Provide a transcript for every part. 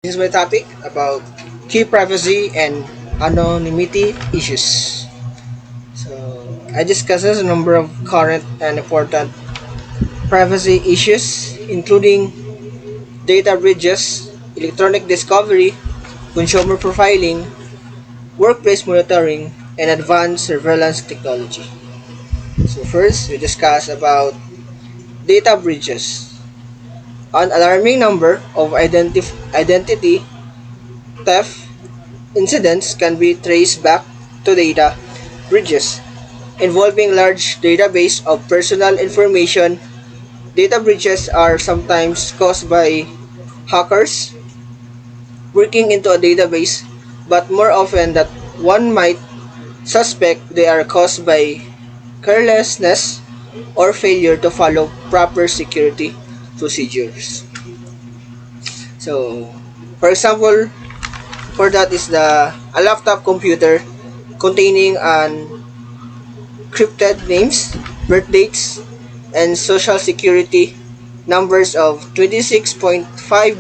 This is my topic about key privacy and anonymity issues. So, I discusses a number of current and important privacy issues, including data breaches, electronic discovery, consumer profiling, workplace monitoring, and advanced surveillance technology. So, first, we discuss about data breaches. An alarming number of identity theft incidents can be traced back to data breaches involving large database of personal information. Data breaches are sometimes caused by hackers breaking into a database, but more often that one might suspect they are caused by carelessness or failure to follow proper security procedures. So, for example, for that is a laptop computer containing an encrypted names, birth dates, and social security numbers of 26.5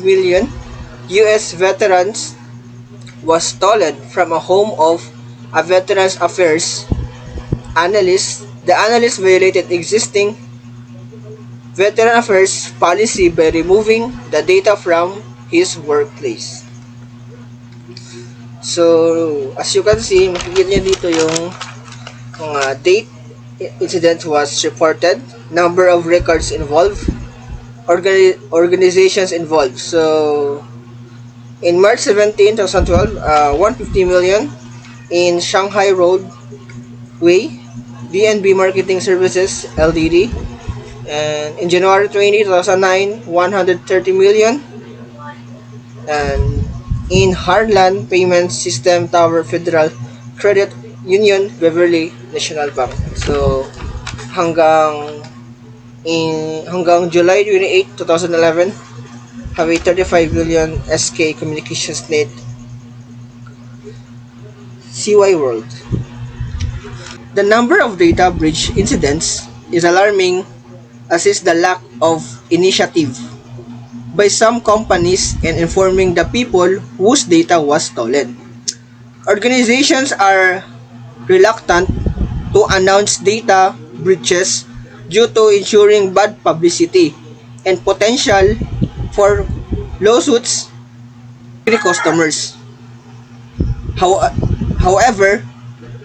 million US veterans was stolen from a home of a Veterans Affairs analyst. The analyst violated existing Veteran Affairs policy by removing the data from his workplace. So, as you can see, makikita niyo dito yung mga date incident was reported, number of records involved, organizations involved. So, in March 17, 2012, 150 million in Shanghai Road Way, DNB Marketing Services LTD. And in January 20, 2009, 130 million. And in Harlan Payment System Tower Federal Credit Union Beverly National Bank. So hanggang July 28, 2011, have a 35 billion SK Communications Net CY World. The number of data breach incidents is alarming, as is the lack of initiative by some companies in informing the people whose data was stolen. Organizations are reluctant to announce data breaches due to ensuring bad publicity and potential for lawsuits by customers. However,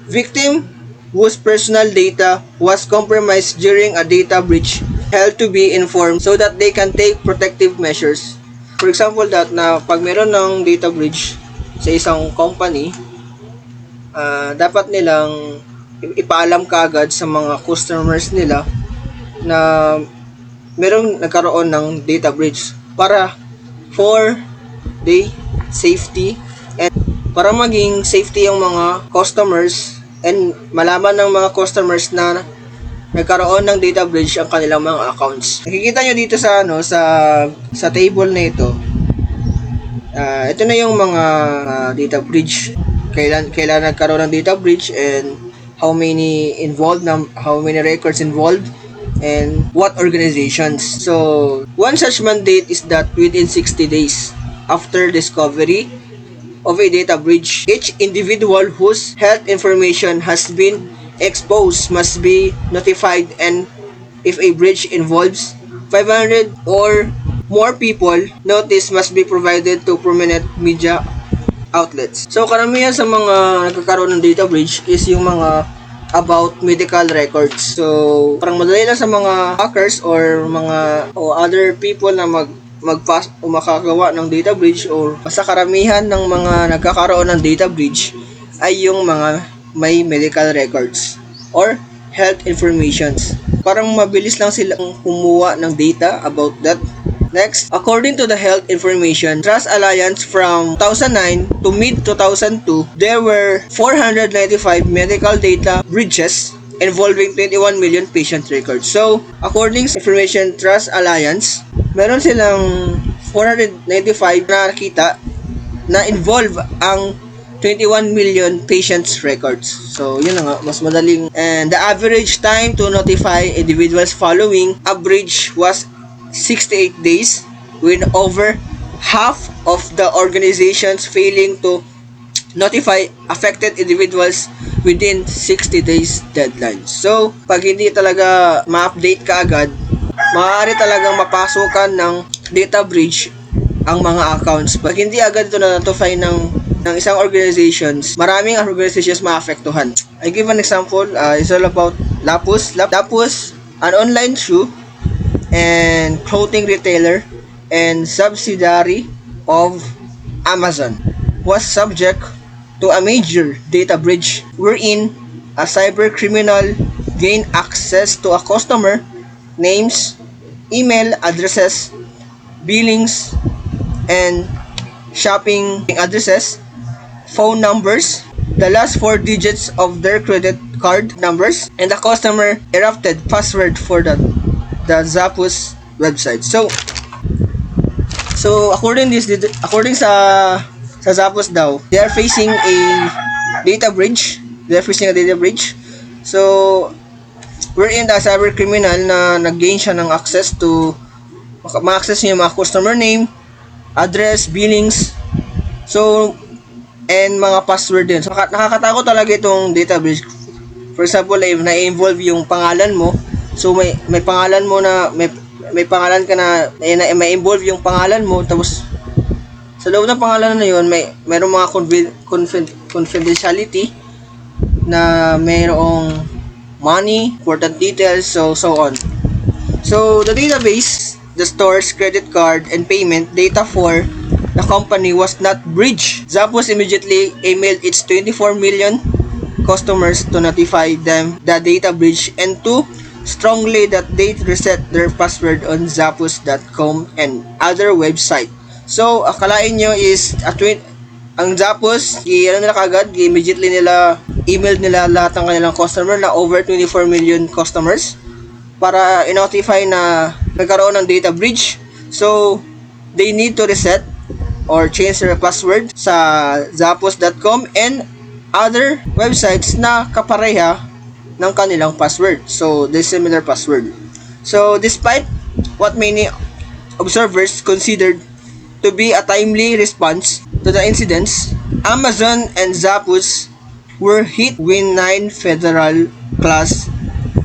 victim whose personal data was compromised during a data breach held to be informed so that they can take protective measures. For example, that na pag meron ng data breach sa isang company, dapat nilang ipaalam kaagad sa mga customers nila na merong nagkaroon ng data breach para for the safety and para maging safety yung mga customers and malaman ng mga customers na nagkaroon ng data breach ang kanilang mga accounts. Nakikita nyo dito sa table na ito. Ito na yung mga data breach. Kailan nagkaroon ng data breach and how many records involved and what organizations. So, one such mandate is that within 60 days after discovery of a data breach, each individual whose health information has been exposed must be notified, and if a breach involves 500 or more people, notice must be provided to prominent media outlets. So karamihan sa mga nagkakaroon ng data breach is yung mga about medical records. So parang madali lang sa mga hackers or other people na makagawa ng data breach, or sa karamihan ng mga nagkakaroon ng data breach ay yung mga may medical records or health informations. Parang mabilis lang silang kumuha ng data about that. Next, according to the Health Information Trust Alliance, from 2009 to mid-2002, there were 495 medical data breaches involving 21 million patient records. So, according to Information Trust Alliance, meron silang 495 na nakita na involve ang 21 million patients records. So, yun na nga, mas madaling. And the average time to notify individuals following a breach was 68 days, with over half of the organizations failing to notify affected individuals within 60 days deadline. So, pag hindi talaga ma-update ka agad, maaari talagang mapasukan ng data breach ang mga accounts. Pag hindi agad ito na-notify ng isang organizations, maraming organizations maapektuhan. I give an example, it's all about Lapus. Lapus, an online shoe and clothing retailer and subsidiary of Amazon, was subject to a major data breach wherein a cyber criminal gained access to a customer names, email addresses, billings, and shopping addresses, phone numbers, the last 4 digits of their credit card numbers, and the customer erupted password for the Zappos website. So according sa Zappos daw, they are facing a data breach. So wherein the cyber criminal na nag-gain siya ng access to ma-access niya yung mga customer name, address, billings, so and mga password din. So nakakatakot talaga itong data breach. For example, if na-involve yung pangalan mo, so may pangalan mo na may pangalan ka na may involve yung pangalan mo, tapos sa loob ng pangalan na yun mayroong mga confidentiality na mayroong money, important details, so on. So the database, the stores, credit card, and payment data for the company was not breached. Zappos immediately emailed its 24 million customers to notify them the data breach and to strongly that they reset their password on Zappos.com and other website. So, akalain nyo is ang Zappos, immediately nila emailed nila lahat ng kanilang customer na over 24 million customers para i-notify na nagkaroon ng data breach. So, they need to reset or change their password sa Zappos.com and other websites na kapareha ng kanilang password. So, the similar password. So, despite what many observers considered to be a timely response to the incidents, Amazon and Zappos were hit with 9 federal class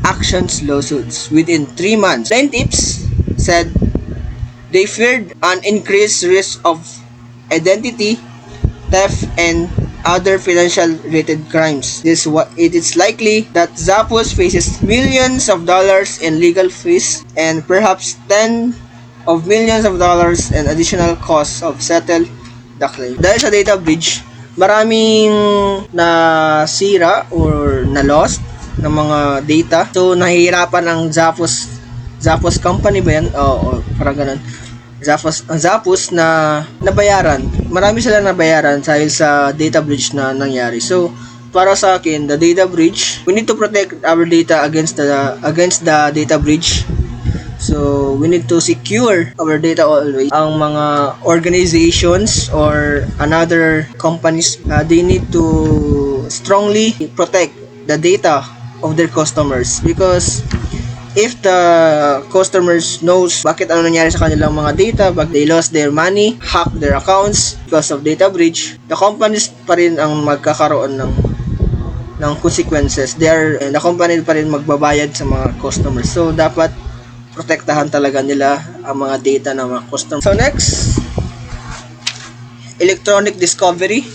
actions lawsuits within 3 months. Plaintiffs said they feared an increased risk of identity theft and other financial related crimes. It is likely that Zappos faces millions of dollars in legal fees and perhaps tens of millions of dollars in additional costs of settle the claim. Dahil sa data breach, maraming nasira or na-lost ng mga data. So, nahihirapan ang Zappos company ba yan? O parang ganun. Zappos na nabayaran. Marami sila nabayaran dahil sa data breach na nangyari. So, para sa akin, the data breach, we need to protect our data against the data breach. So, we need to secure our data always. Ang mga organizations or another companies, they need to strongly protect the data of their customers because if the customers knows bakit ano nangyari sa kanilang mga data, bakit they lost their money, hack their accounts because of data breach, the companies pa rin ang magkakaroon ng consequences. The company pa rin magbabayad sa mga customers. So, dapat protektahan talaga nila ang mga data ng mga customers. So, next, electronic discovery.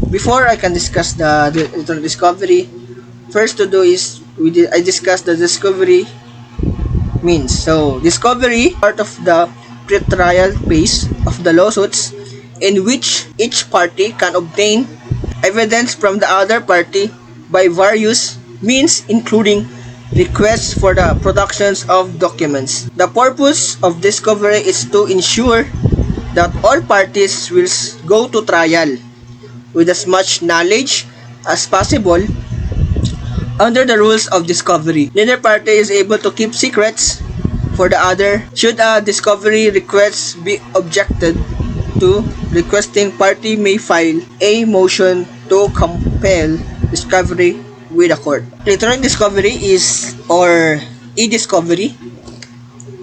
Before I can discuss the electronic discovery, first to do is I discussed the discovery means. So, discovery part of the pre-trial phase of the lawsuits in which each party can obtain evidence from the other party by various means including requests for the productions of documents. The purpose of discovery is to ensure that all parties will go to trial with as much knowledge as possible under the rules of discovery. Neither party is able to keep secrets for the other. Should a discovery request be objected to, requesting party may file a motion to compel discovery with a court. Electronic discovery is, or e-discovery,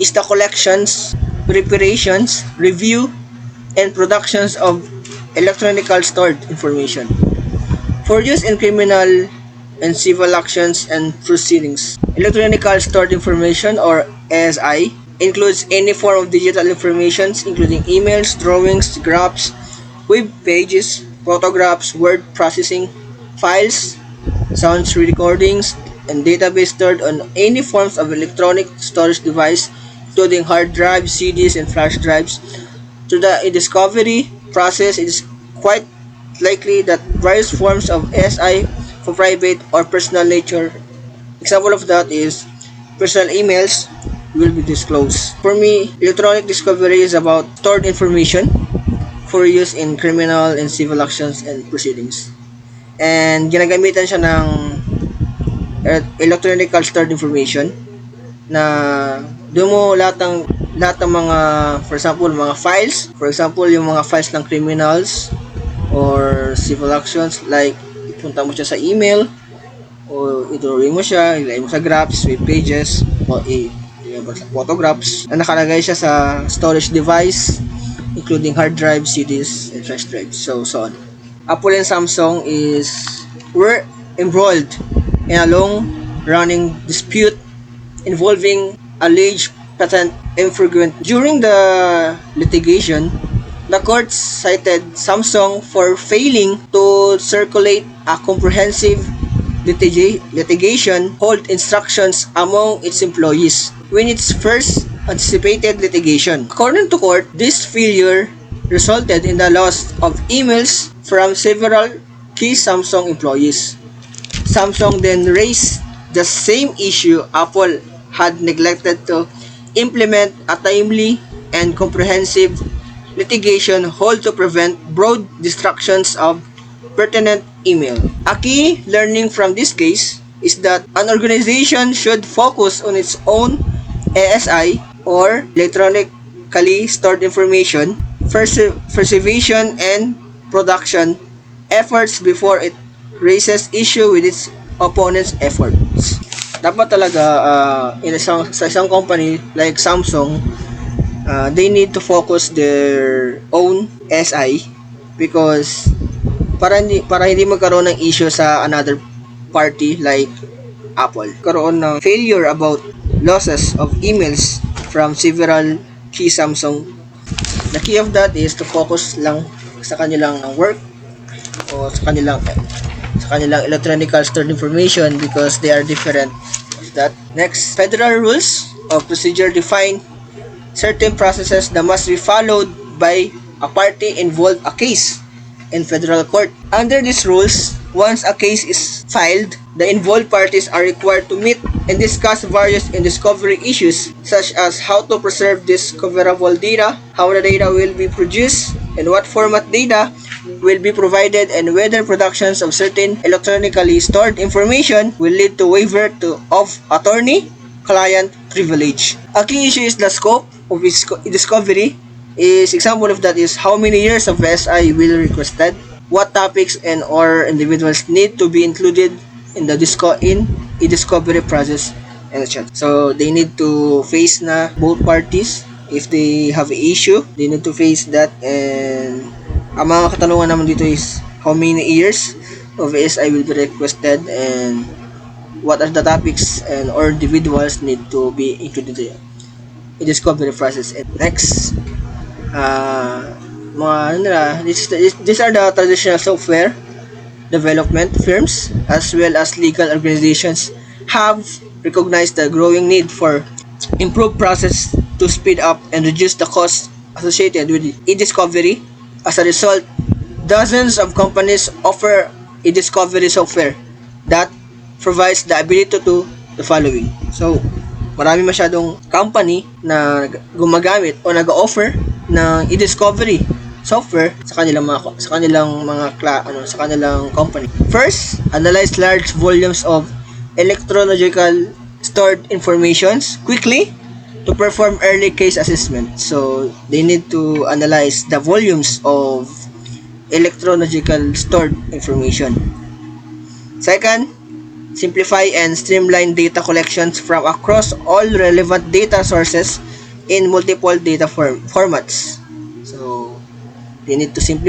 is the collections, preparations, review, and productions of electronically stored information for use in criminal and civil actions and proceedings. Electronically stored information, or ASI, includes any form of digital information including emails, drawings, graphs, web pages, photographs, word processing, files, sounds recordings, and database stored on any forms of electronic storage device, including hard drives, CDs, and flash drives. Through the discovery process, it is quite likely that various forms of SI for private or personal nature. Example of that is personal emails will be disclosed. For me, electronic discovery is about stored information for use in criminal and civil actions and proceedings. And ginagamitan siya ng electronical stored information na doon mo lahat ng mga, for example, mga files, for example, yung mga files ng criminals or civil actions, like ipunta mo siya sa email o ituloy mo siya, ilagay mo sa graphs, web pages, o sa photographs na nakalagay siya sa storage device including hard drive, CDs, and flash drives, so on. Apple and Samsung were embroiled in a long-running dispute involving alleged patent infringement. During the litigation, the court cited Samsung for failing to circulate a comprehensive litigation hold instructions among its employees when its first anticipated litigation. According to court, this failure resulted in the loss of emails from several key Samsung employees. Samsung then raised the same issue. Apple had neglected to implement a timely and comprehensive litigation hold to prevent broad destructions of pertinent email. A key learning from this case is that an organization should focus on its own ASI, or electronically stored information, preservation and production efforts before it raises issue with its opponent's efforts. Dapat talaga sa isang company like Samsung, they need to focus their own SI because para hindi magkaroon ng issue sa another party like Apple. Karoon ng failure about losses of emails from several key Samsung. The key of that is to focus lang sa kanilang work o sa kanilang electronical stored information because they are different of that. Next, federal rules of procedure define certain processes that must be followed by a party involved a case in federal court. Under these rules, once a case is filed, the involved parties are required to meet and discuss various discovery issues such as how to preserve discoverable data, how the data will be produced, and what format data will be provided, and whether productions of certain electronically stored information will lead to waiver of attorney-client privilege. A key issue is the scope of discovery. Example of that is how many years of SI will be requested, what topics and or individuals need to be included in the discovery process, and etc. So they need to face na both parties. If they have an issue, they need to face that. And ang mga katanungan naman dito is how many years of SI will be requested and what are the topics and or individuals need to be included in discovery process. And next, these are the traditional software development firms as well as legal organizations have recognized the growing need for improved process to speed up and reduce the costs associated with e-discovery. As a result, dozens of companies offer e-discovery software that provides the ability to do the following. So, marami masyadong company na gumagamit o nag-offer ng e-discovery software sa kanilang company. First, analyze large volumes of electronically stored informations quickly to perform early case assessment. So, they need to analyze the volumes of electronically stored information. Second, simplify and streamline data collections from across all relevant data sources in multiple data formats. So, They need to simplify